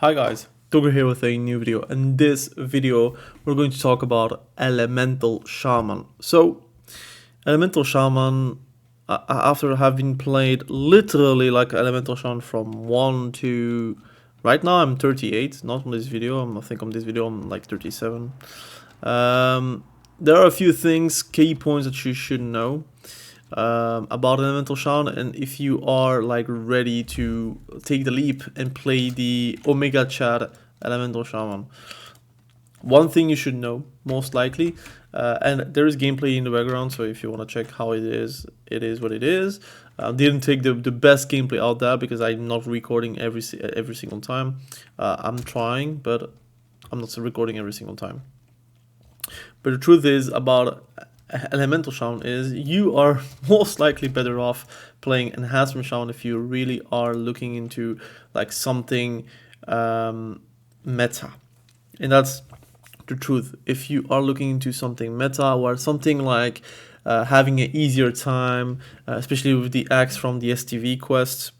Hi guys, Togger here with a new video. In this video, we're going to talk about Elemental Shaman. So, Elemental Shaman, after having played literally like Elemental Shaman from 1 to... Right now I'm 38, not on this video, I think on this video I'm like 37. There are a few things, key points that you should know about Elemental Shaman, and if you are like ready to take the leap and play the Omega Chad Elemental Shaman. One thing you should know, most likely, and there is gameplay in the background, so if you want to check how it is what it is. Didn't take the best gameplay out there because I'm not recording every single time. I'm trying, but I'm not recording every single time. But the truth is about Elemental Shaman is you are most likely better off playing Enhancement Shaman if you really are looking into like something meta. And that's the truth. If you are looking into something meta or something like having an easier time, especially with the axe from the STV quest,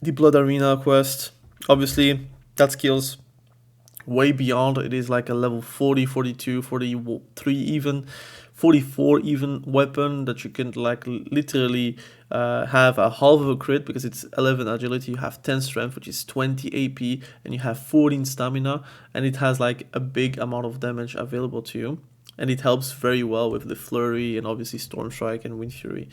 the Blood Arena quest, obviously that skills way beyond. It is like a level 40, 42, 43 even, 44 even weapon that you can like literally have a half of a crit because it's 11 agility, you have 10 strength, which is 20 AP, and you have 14 stamina, and it has like a big amount of damage available to you, and it helps very well with the flurry and obviously storm strike and wind fury.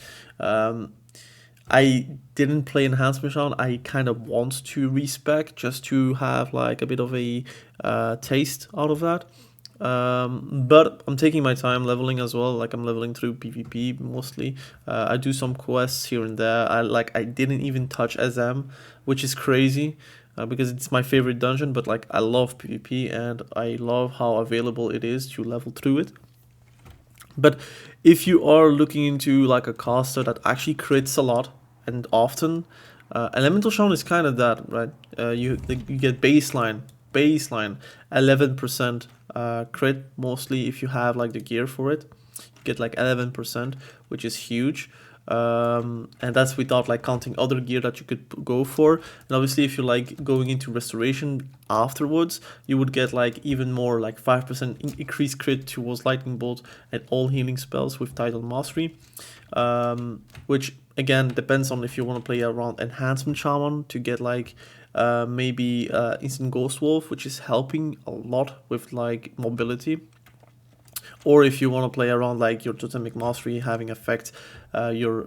I didn't play Enhancement Shaman. I kind of want to respec just to have like a bit of a taste out of that. But I'm taking my time leveling as well. Like I'm leveling through PvP mostly. I do some quests here and there. I didn't even touch SM, which is crazy because it's my favorite dungeon. But like I love PvP and I love how available it is to level through it. But if you are looking into like a caster that actually crits a lot and often, Elemental Shaman is kind of that, right? You get baseline 11% crit mostly if you have like the gear for it. You get like 11%, which is huge. And that's without like counting other gear that you could go for. And obviously if you're like going into restoration afterwards, you would get like even more, like 5% increased crit towards lightning bolt and all healing spells with title mastery, which again depends on if you want to play around Enhancement Shaman to get like maybe instant Ghost Wolf, which is helping a lot with like mobility, or if you want to play around like your totemic mastery, having affect your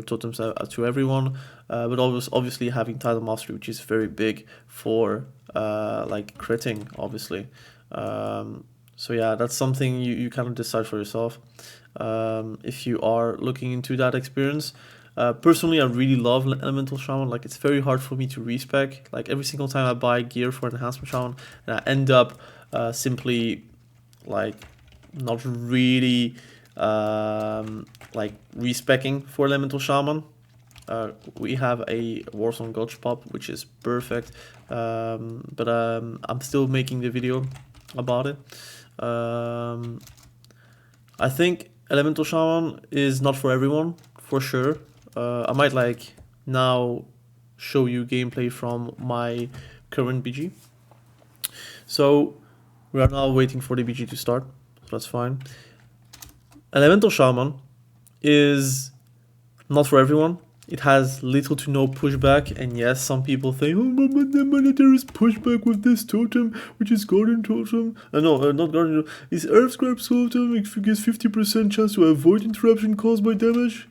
totems to everyone, but obviously having title mastery, which is very big for like critting, obviously. So yeah, that's something you kind of decide for yourself if you are looking into that experience. Personally, I really love Elemental Shaman. Like it's very hard for me to respec. Like every single time I buy gear for Enhancement Shaman, and I end up simply like not really like respecking for Elemental Shaman. We have a Warzone Gulch Pop, which is perfect, but I'm still making the video about it. I think Elemental Shaman is not for everyone, for sure. I might like now show you gameplay from my current BG. So we are now waiting for the BG to start. That's fine. Elemental Shaman is not for everyone. It has little to no pushback, and yes, some people think, oh, but there is pushback with this totem, which is Guardian Totem. No, not Guardian Totem. It's Earth Scrap Totem. It gives 50% chance to avoid interruption caused by damage.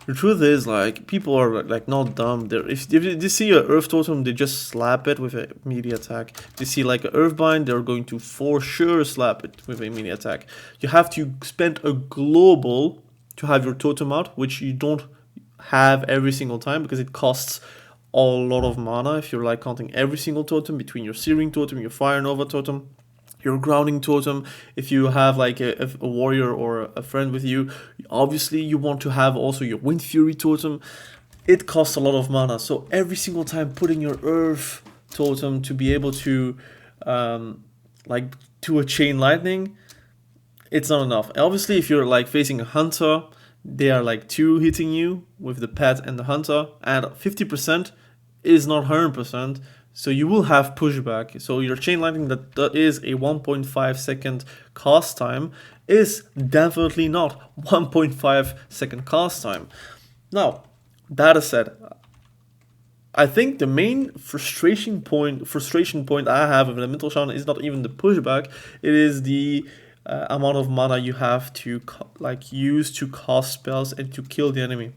The truth is, like, people are like not dumb. If they see a Earth Totem, they just slap it with a melee attack. If they see like an Earthbind, they're going to for sure slap it with a melee attack. You have to spend a global to have your totem out, which you don't have every single time because it costs a lot of mana if you're like counting every single totem between your Searing Totem, your Fire Nova Totem, your Grounding Totem. If you have like a warrior or a friend with you, obviously you want to have also your Wind Fury Totem. It costs a lot of mana, so every single time putting your Earth Totem to be able to like do a Chain Lightning, it's not enough. Obviously if you're like facing a Hunter, they are like 2 hitting you with the pet and the Hunter, and 50% is not 100%. So you will have pushback. So your chain lightning that is a 1.5 second cast time is definitely not 1.5 second cast time. Now, that said, I think the main frustration point I have with Elemental Shaman is not even the pushback. It is the amount of mana you have to use to cast spells and to kill the enemy.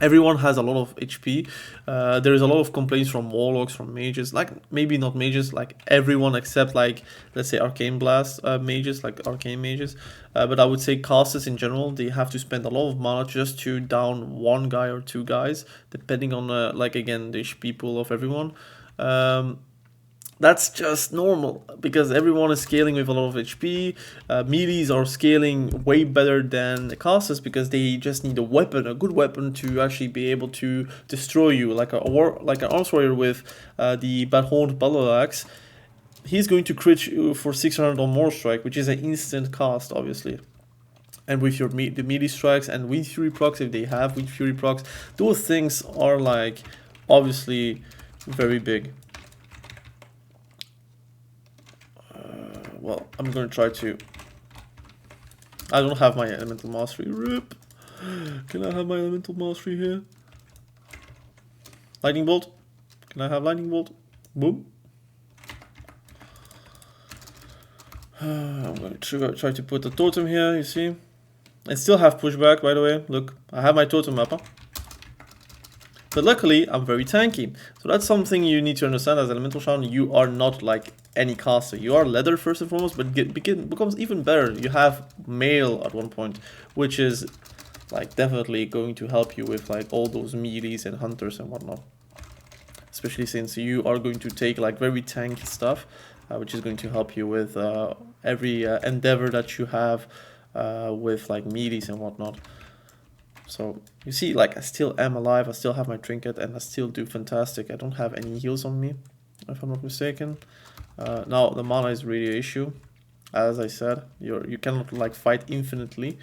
Everyone has a lot of HP. There is a lot of complaints from warlocks, from mages, like maybe not mages, like everyone except like let's say arcane blast mages, like arcane mages. But I would say casters in general, they have to spend a lot of mana just to down one guy or two guys, depending on like again the HP pool of everyone. That's just normal because everyone is scaling with a lot of HP. Melees are scaling way better than the casters because they just need a weapon, a good weapon to actually be able to destroy you, like an arms warrior with the Battleground battle axe. He's going to crit you for 600 or more strike, which is an instant cast, obviously. And with your the melee strikes and Wind Fury procs, if they have Wind Fury procs, those things are like obviously very big. Well, I'm gonna try to. I don't have my elemental mastery. Rip. Can I have my elemental mastery here? Lightning bolt. Can I have lightning bolt? Boom. I'm gonna try to put the totem here. You see, I still have pushback. By the way, look, I have my totem mapper. But luckily, I'm very tanky. So that's something you need to understand as Elemental Shaman. You are not like any caster. You are leather first and foremost, but becomes even better. You have mail at one point, which is like definitely going to help you with like all those melees and hunters and whatnot. Especially since you are going to take like very tanky stuff, which is going to help you with every endeavor that you have with like melees and whatnot. So you see, like I still am alive, I still have my trinket, and I still do fantastic. I don't have any heals on me, if I'm not mistaken. Now the mana is really an issue. As I said, you cannot like fight infinitely,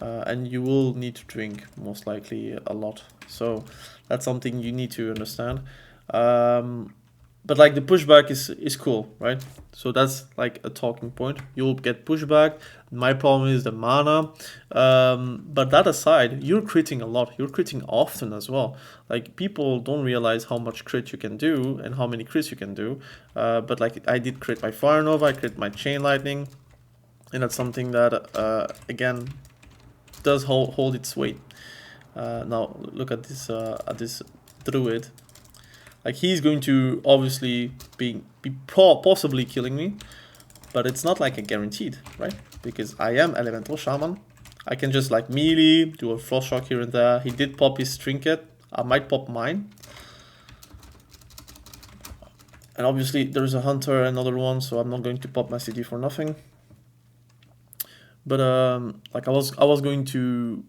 and you will need to drink most likely a lot. So that's something you need to understand. But like the pushback is cool, right? So that's like a talking point. You'll get pushback. My problem is the mana. But that aside, you're critting a lot. You're critting often as well. Like people don't realize how much crit you can do and how many crits you can do. But like I did crit my Fire Nova, I crit my Chain Lightning, and that's something that again does hold its weight. Now look at this druid. Like he's going to obviously be possibly killing me, but it's not like a guaranteed, right? Because I am Elemental Shaman. I can just like melee, do a Frost Shock here and there. He did pop his trinket. I might pop mine. And obviously there's a hunter, another one, so I'm not going to pop my CD for nothing. But like I was going to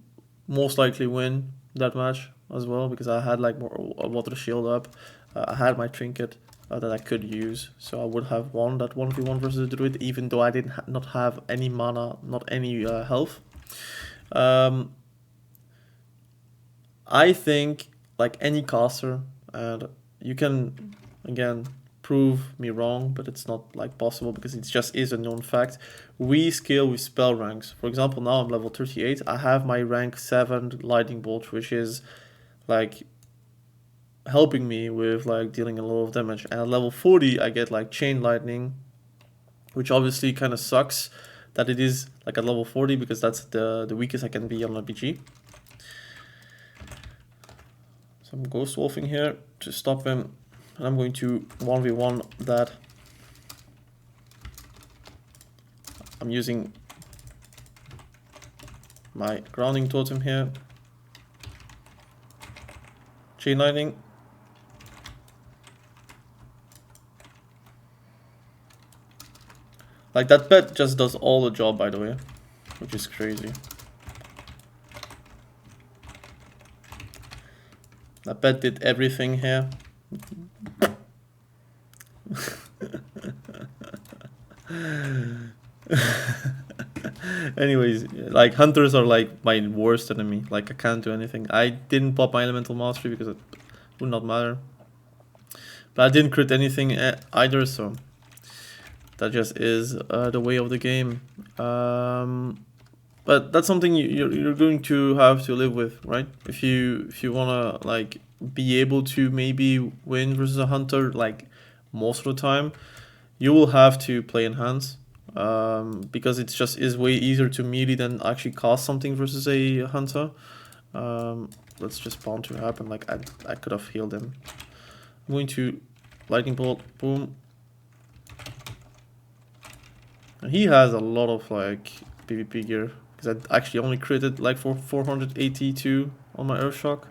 most likely win that match as well because I had like more water shield up. I had my trinket that I could use, so I would have won that 1v1 versus the druid, even though I did not have any mana, not any health. I think like any caster, and you can again prove me wrong, but it's not like possible because it just is a known fact. We scale with spell ranks. For example, now I'm level 38. I have my rank 7 lightning bolt, which is like helping me with like dealing a lot of damage, and at level 40 I get like chain lightning, which obviously kind of sucks that it is like at level 40 because that's the weakest I can be on a BG. So I'm ghost wolfing here to stop him, and I'm going to 1v1 that. I'm using my grounding totem here, chain lightning. Like that pet just does all the job, by the way, which is crazy. That pet did everything here. Anyways, like hunters are like my worst enemy. Like I can't do anything. I didn't pop my elemental mastery because it would not matter. But I didn't crit anything either, so that just is the way of the game. But that's something you're going to have to live with, right? If you wanna like be able to maybe win versus a hunter like most of the time, you will have to play enhance, because it just is way easier to melee than actually cast something versus a hunter. That's just bound to happen. Like I could have healed him. I'm going to lightning bolt, boom. And he has a lot of like PvP gear, because I actually only critted like for 482 on my Earthshock.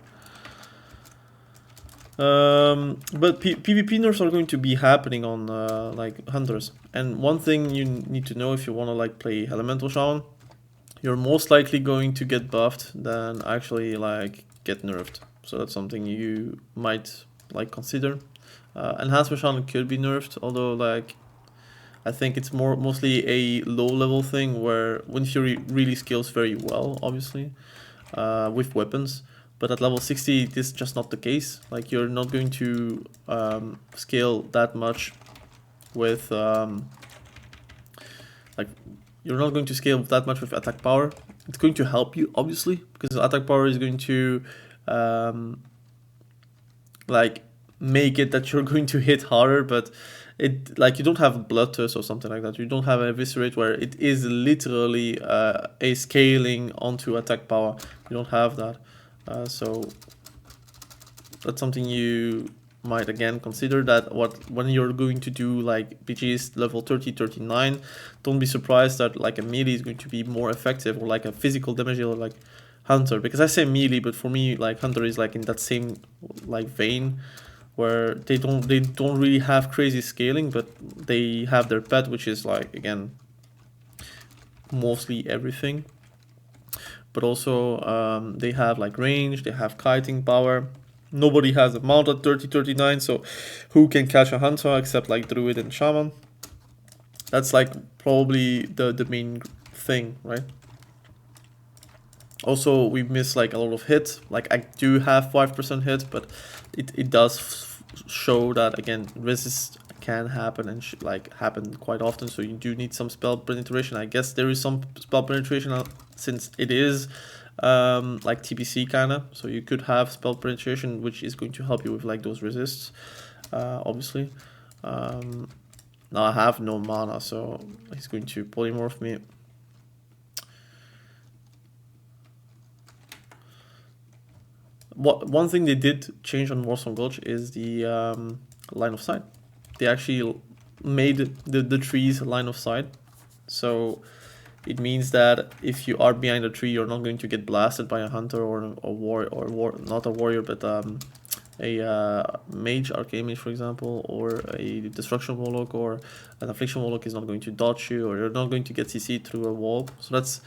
But PvP nerfs are going to be happening on like hunters. And one thing you need to know if you want to like play Elemental Shaman, you're most likely going to get buffed than actually like get nerfed. So that's something you might like consider. Enhancement Shaman could be nerfed, although like I think it's mostly a low level thing where Wind Fury really scales very well, obviously, with weapons. But at level 60, this is just not the case. Like you're not going to scale that much with like you're not going to scale that much with attack power. It's going to help you, obviously, because attack power is going to like make it that you're going to hit harder, but it like you don't have bloodthirst or something like that. You don't have an eviscerate where it is literally a scaling onto attack power. You don't have that. So that's something you might again consider, that when you're going to do like BGs level 30, 39, don't be surprised that like a melee is going to be more effective, or like a physical damage dealer like Hunter. Because I say melee, but for me like Hunter is like in that same like vein, where they don't really have crazy scaling, but they have their pet, which is like again mostly everything. But also they have like range, they have kiting power. Nobody has a mount at 30-39, so who can catch a hunter except like Druid and Shaman? That's like probably the main thing, right? Also, we miss like a lot of hits. Like I do have 5% hit, but it does show that again resist can happen and like happen quite often. So you do need some spell penetration. I guess there is some spell penetration since it is like TBC kinda. So you could have spell penetration, which is going to help you with like those resists, obviously. Now I have no mana, so he's going to polymorph me. One thing they did change on Warsong Gulch is the line of sight. They actually made the trees line of sight, so it means that if you are behind a tree, you're not going to get blasted by a hunter or not a warrior, but a mage, arcane mage, for example, or a destruction warlock or an affliction warlock is not going to dodge you, or you're not going to get CC through a wall. So that's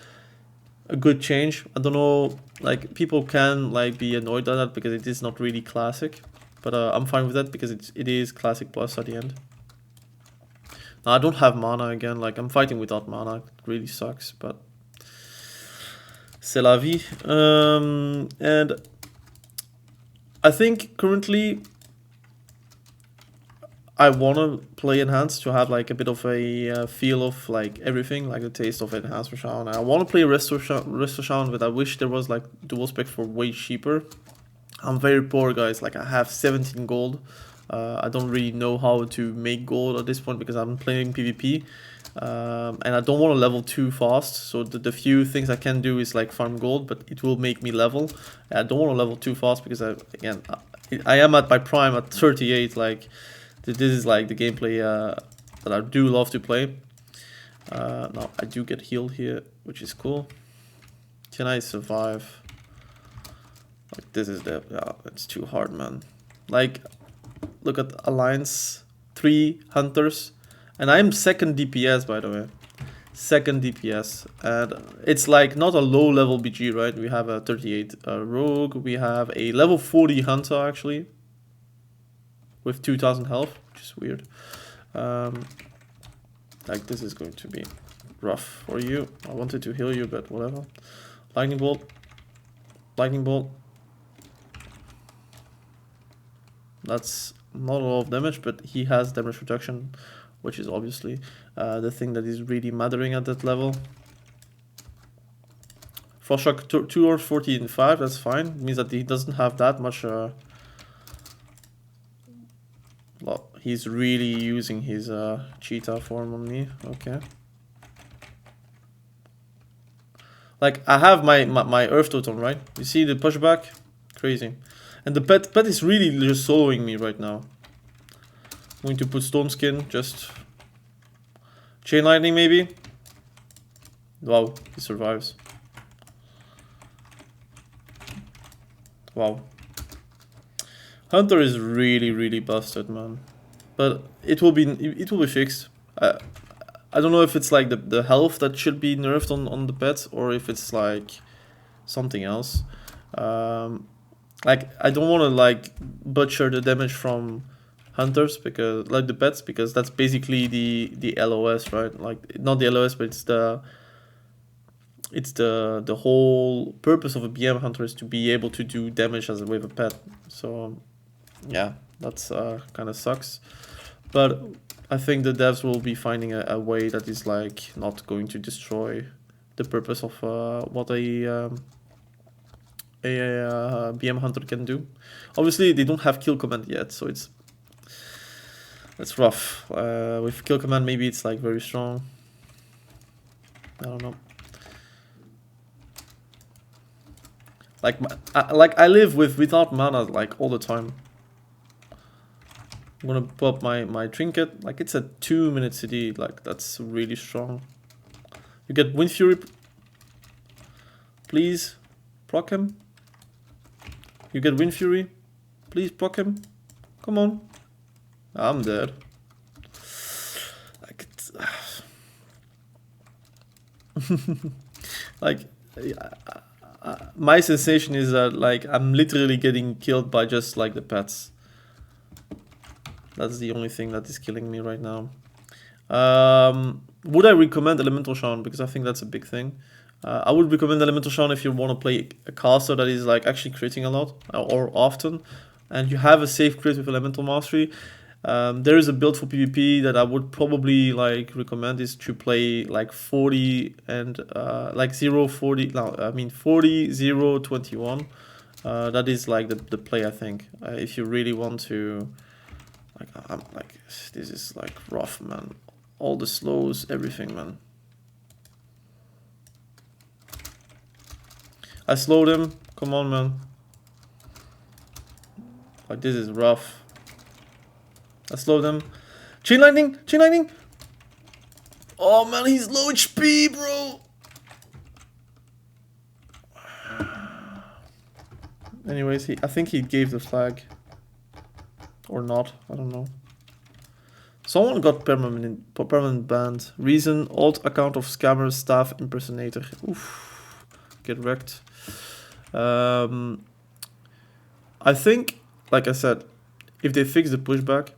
a good change. I don't know, like people can like be annoyed at that because it is not really classic, but I'm fine with that because it is classic plus at the end. Now I don't have mana again, like I'm fighting without mana, it really sucks, but c'est la vie. And I think currently I want to play Enhanced to have like a bit of a feel of like everything, like the taste of Enhanced for Shaman. I want to play Restore Shaman, but I wish there was like dual spec for way cheaper. I'm very poor, guys, like I have 17 gold. I don't really know how to make gold at this point because I'm playing PvP. And I don't want to level too fast, so the few things I can do is like farm gold, but it will make me level. I don't want to level too fast because I am at my prime at 38, like this is like the gameplay that I do love to play. Now I do get healed here, which is cool. Can I survive? Like this is yeah, it's too hard, man. Like look at Alliance, 3 hunters, and I'm second DPS, by the way. Second DPS, and it's like not a low level BG, right? We have a 38 rogue, we have a level 40 hunter actually, with 2000 health, which is weird. Like this is going to be rough for you. I wanted to heal you, but whatever. Lightning bolt, lightning bolt. That's not a lot of damage, but he has damage reduction, which is obviously the thing that is really mattering at that level. Frost Shock 2 or 14.5, that's fine. It means that he doesn't have that much. Well, he's really using his cheetah form on me. Okay. Like, I have my Earth Totem, right? You see the pushback? Crazy. And the pet is really just soloing me right now. I'm going to put Stone Skin, just... Chain Lightning, maybe? Wow, he survives. Wow. Hunter is really, really busted, man. But it will be fixed. I don't know if it's like the health that should be nerfed on the pet, or if it's like something else. Like, I don't want to like butcher the damage from hunters, because like the pets, because that's basically the LOS, right? Like, not the LOS, but it's the whole purpose of a BM hunter is to be able to do damage as with a pet. So yeah, that's kind of sucks. But I think the devs will be finding a way that is like not going to destroy the purpose of what a BM hunter can do. Obviously, they don't have kill command yet, so that's rough. With kill command, maybe it's like very strong. I don't know. Like I live without mana like all the time. I'm gonna pop my trinket. Like, it's a 2-minute CD. Like, that's really strong. You get Wind Fury. Please proc him. You get Wind Fury. Please proc him. Come on. I'm dead. Like, it's like, my sensation is that like I'm literally getting killed by just like the pets. That's the only thing that is killing me right now. Would I recommend Elemental Shaman? Because I think that's a big thing. I would recommend Elemental Shaman if you want to play a caster that is like actually critting a lot or often, and you have a safe crit with Elemental Mastery. There is a build for PvP that I would probably like recommend, is to play like 40 and like 0 40. No, I mean 40 0 21. That is like the play, I think, if you really want to. Like, I'm like, this is like rough, man. All the slows, everything, man. I slowed him. Come on, man. Like, this is rough. I slowed him. Chain lightning! Chain lightning! Oh, man, he's low HP, bro! Anyways, I think he gave the flag. Or not, I don't know. Someone got permanent banned. Reason, alt account of scammer, staff impersonator. Oof. Get wrecked. I think, like I said, if they fix the pushback,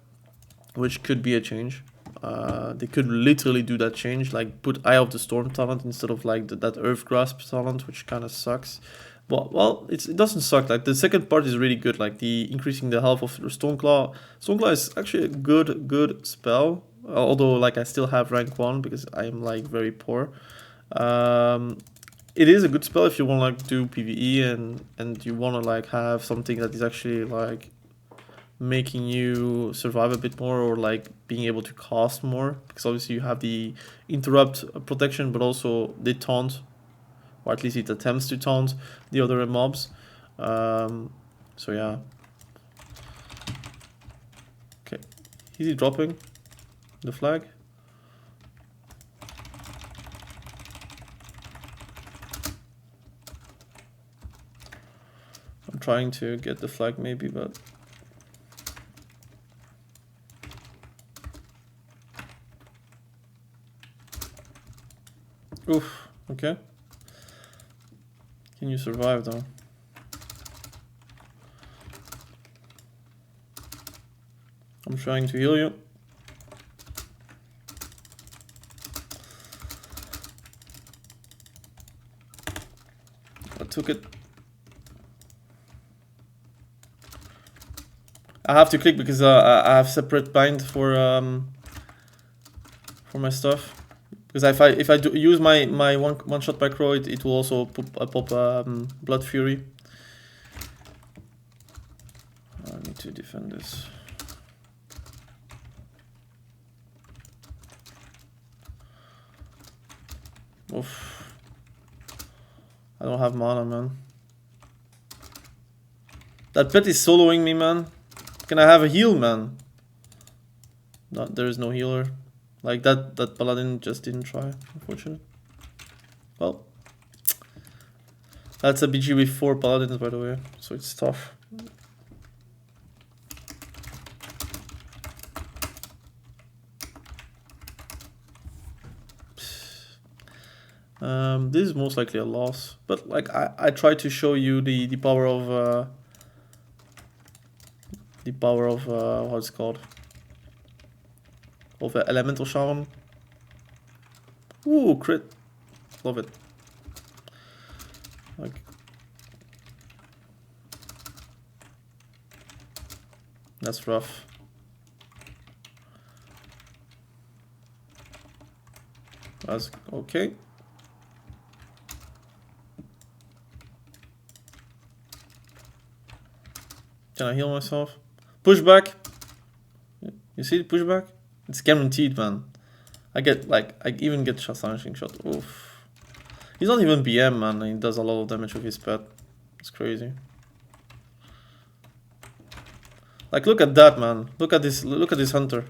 which could be a change, they could literally do that change, like put Eye of the Storm talent instead of like that Earth Grasp talent, which kind of sucks. Well, it doesn't suck. Like, the second part is really good, like the increasing the health of Stoneclaw. Stoneclaw is actually a good spell, although like I still have rank 1 because I am like very poor. It is a good spell if you want to like do PvE and you want to like have something that is actually like making you survive a bit more, or like being able to cast more, because obviously you have the interrupt protection, but also the taunt, or at least it attempts to taunt the other mobs. So yeah. Okay, is he dropping the flag? I'm trying to get the flag maybe, but oof, okay. Can you survive though? I'm trying to heal you. I took it. I have to click because I have separate bind for my stuff. Because if I do use my one shot macro, it will also pop Blood Fury. I need to defend this. Oof. I don't have mana, man. That pet is soloing me, man. Can I have a heal, man? No, there is no healer. Like that paladin just didn't try, unfortunately. Well, that's a BG with 4 paladins, by the way, so it's tough. This is most likely a loss, but like I try to show you the power of what's it called, of Elemental Shaman. Ooh, crit, love it. Like, that's rough. That's okay. Can I heal myself? Pushback. You see the pushback? It's guaranteed, man. I even get astonishing shot. Oof. He's not even BM, man. He does a lot of damage with his pet. It's crazy. Like, look at that, man. Look at this. Look at this hunter.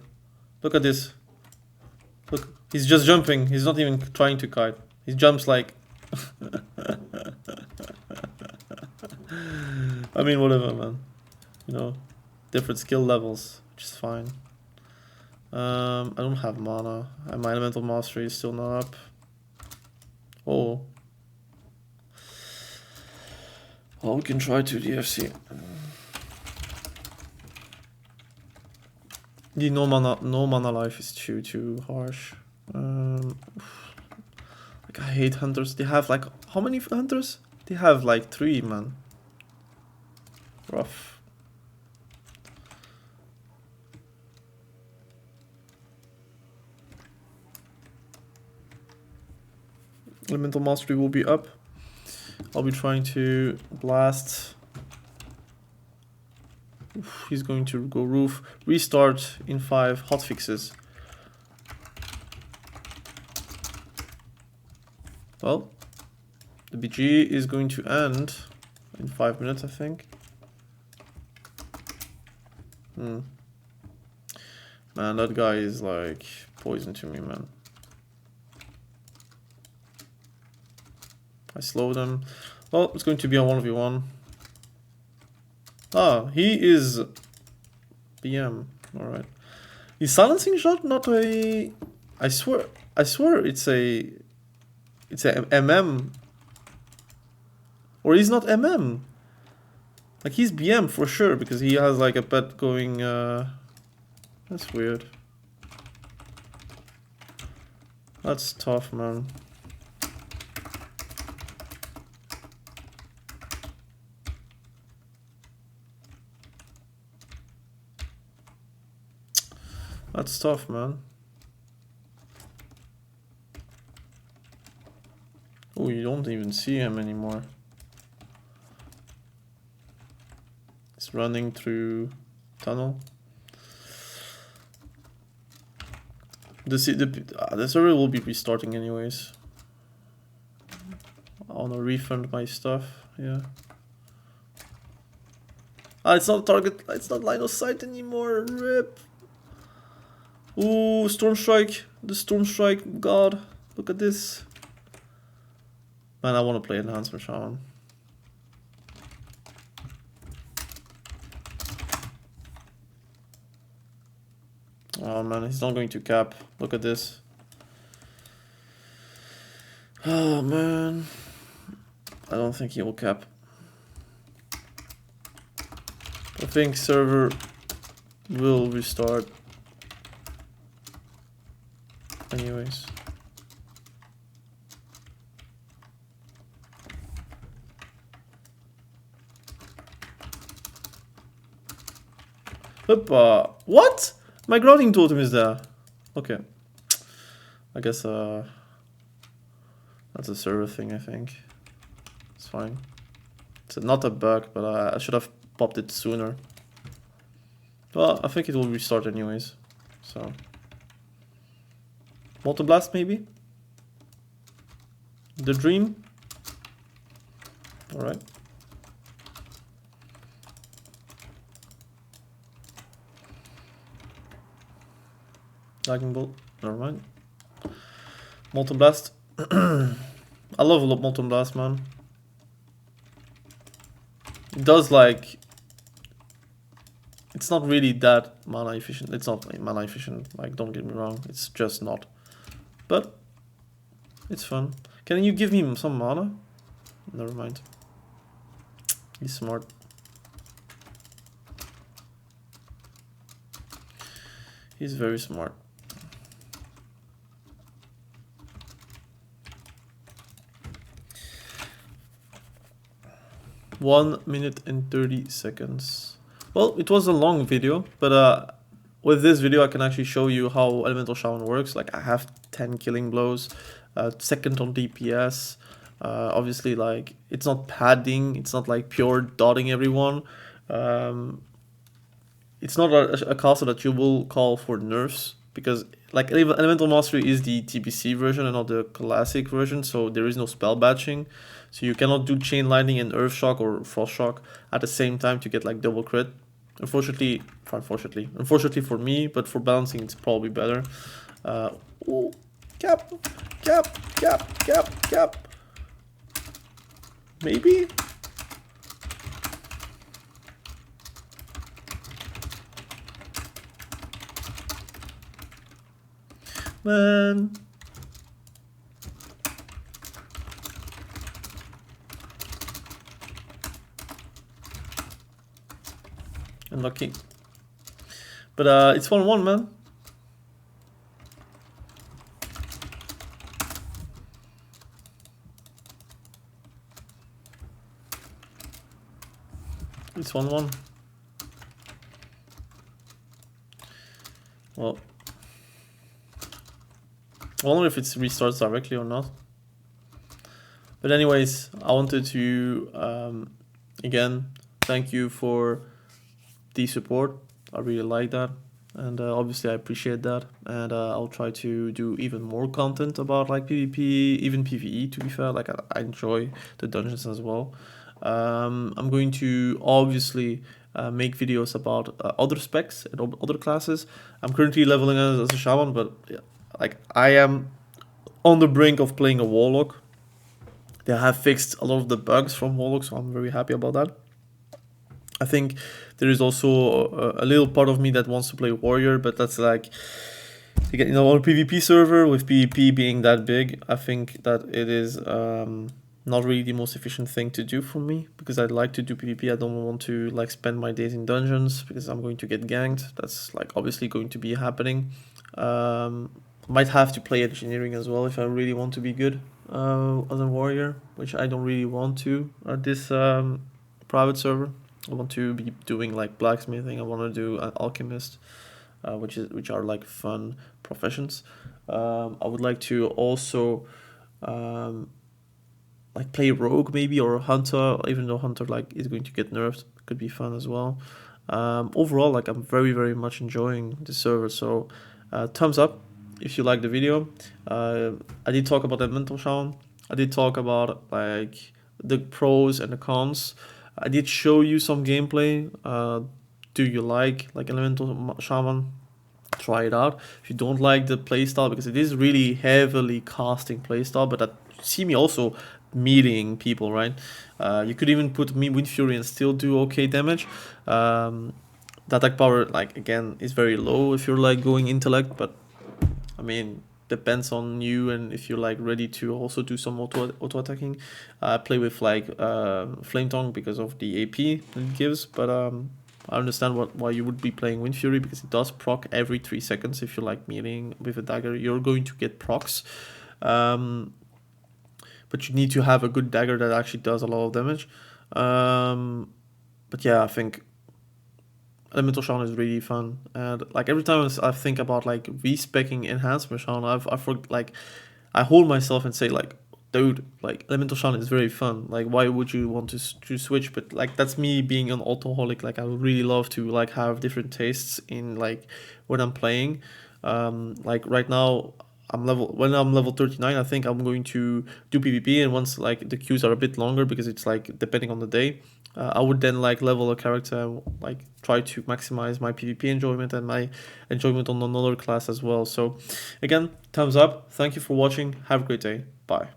Look at this. Look, he's just jumping. He's not even trying to kite. He jumps like. I mean, whatever, man. You know, different skill levels, which is fine. I don't have mana. And my elemental mastery is still not up. Oh. Well, we can try to DFC. The no mana life is too harsh. Like, I hate hunters. They have like, how many hunters? They have like 3, man. Rough. Elemental mastery will be up. I'll be trying to blast. Oof, he's going to go roof. Restart in 5 hotfixes. Well, the BG is going to end in 5 minutes, I think. Man, that guy is like poison to me, man. I slowed him. Well, it's going to be a 1v1. Ah, he is BM. Alright. Is silencing shot not a... I swear it's a MM. Or he's not MM. Like, he's BM for sure, because he has like a pet going... That's weird. That's tough, man. That's tough, man. Oh, you don't even see him anymore. He's running through tunnel. The server will be restarting anyways. I wanna refund my stuff, yeah. Ah, it's not target, it's not line of sight anymore, rip. Ooh, Storm Strike, the Storm Strike, god, look at this. Man, I wanna play Enhancement Shaman. Oh man, he's not going to cap. Look at this. Oh man. I don't think he will cap. I think server will restart. Anyways. Hoppa. What? My grounding totem is there. Okay. I guess that's a server thing, I think. It's fine. It's not a bug, but I should have popped it sooner. Well, I think it will restart anyways. So. Molten Blast, maybe? The Dream? Alright. Lightning Bolt. Never mind. Molten Blast. I love Molten Blast, man. It does like... It's not really that mana efficient. It's not mana efficient, like, don't get me wrong. It's just not. But it's fun. Can you give me some mana? Never mind. He's smart. He's very smart. One minute and 30 seconds. Well, it was a long video, but with this video I can actually show you how Elemental Shaman works. Like, I have 10 killing blows, second on DPS. Obviously, like, it's not padding, it's not like pure dotting everyone. It's not a castle that you will call for nerfs, because like Elemental Mastery is the TBC version and not the classic version, so there is no spell batching. So you cannot do Chain Lightning and Earth Shock or Frost Shock at the same time to get like double crit. Unfortunately for me, but for balancing it's probably better. Ooh, cap. Maybe? Man. Unlucky. But it's 1-1, man. It's 1-1. Well, I wonder if it restarts directly or not. But anyways, I wanted to again thank you for the support. I really like that, and obviously I appreciate that, and I'll try to do even more content about like PvP, even PvE, to be fair. Like, I enjoy the dungeons as well. I'm going to obviously make videos about other specs and other classes. I'm currently leveling as a Shaman, but yeah, like, I am on the brink of playing a Warlock. They have fixed a lot of the bugs from Warlock, so I'm very happy about that. I think there is also a little part of me that wants to play Warrior, but that's like, again, you know, on a PvP server with PvP being that big, I think that it is not really the most efficient thing to do for me, because I'd like to do PvP. I don't want to like spend my days in dungeons because I'm going to get ganked. That's like obviously going to be happening. Might have to play engineering as well if I really want to be good as a warrior, which I don't really want to at this private server. I want to be doing like blacksmithing. I want to do an alchemist, which are like fun professions. I would like to also like play rogue maybe, or hunter, even though hunter like is going to get nerfed. Could be fun as well. Overall, like, I'm very much enjoying the server. So thumbs up if you like the video. I did talk about Elemental Shaman. I did talk about like the pros and the cons. I did show you some gameplay. Do you like Elemental Shaman? Try it out. If you don't like the playstyle, because it is really heavily casting playstyle, but that see me also meeting people, right? You could even put me Wind Fury and still do okay damage. The attack power, like, again, is very low if you're like going intellect, but I mean, depends on you, and if you're like ready to also do some auto attacking. I play with like Flame Tongue because of the AP that it gives, but I understand why you would be playing Wind Fury, because it does proc every 3 seconds. If you like meeting with a dagger, you're going to get procs, but you need to have a good dagger that actually does a lot of damage. But yeah, I think Elemental Shaman is really fun, and like every time I think about like respecking Enhancement Shaman, like I hold myself and say like, dude, like Elemental Shaman is very fun. Like, why would you want to switch? But like that's me being an alcoholic. Like I would really love to like have different tastes in like when I'm playing. Like right now. When I'm level 39, I think I'm going to do PvP, and once like the queues are a bit longer because it's like depending on the day, I would then like level a character and like try to maximize my PvP enjoyment and my enjoyment on another class as well. So again, thumbs up. Thank you for watching. Have a great day. Bye.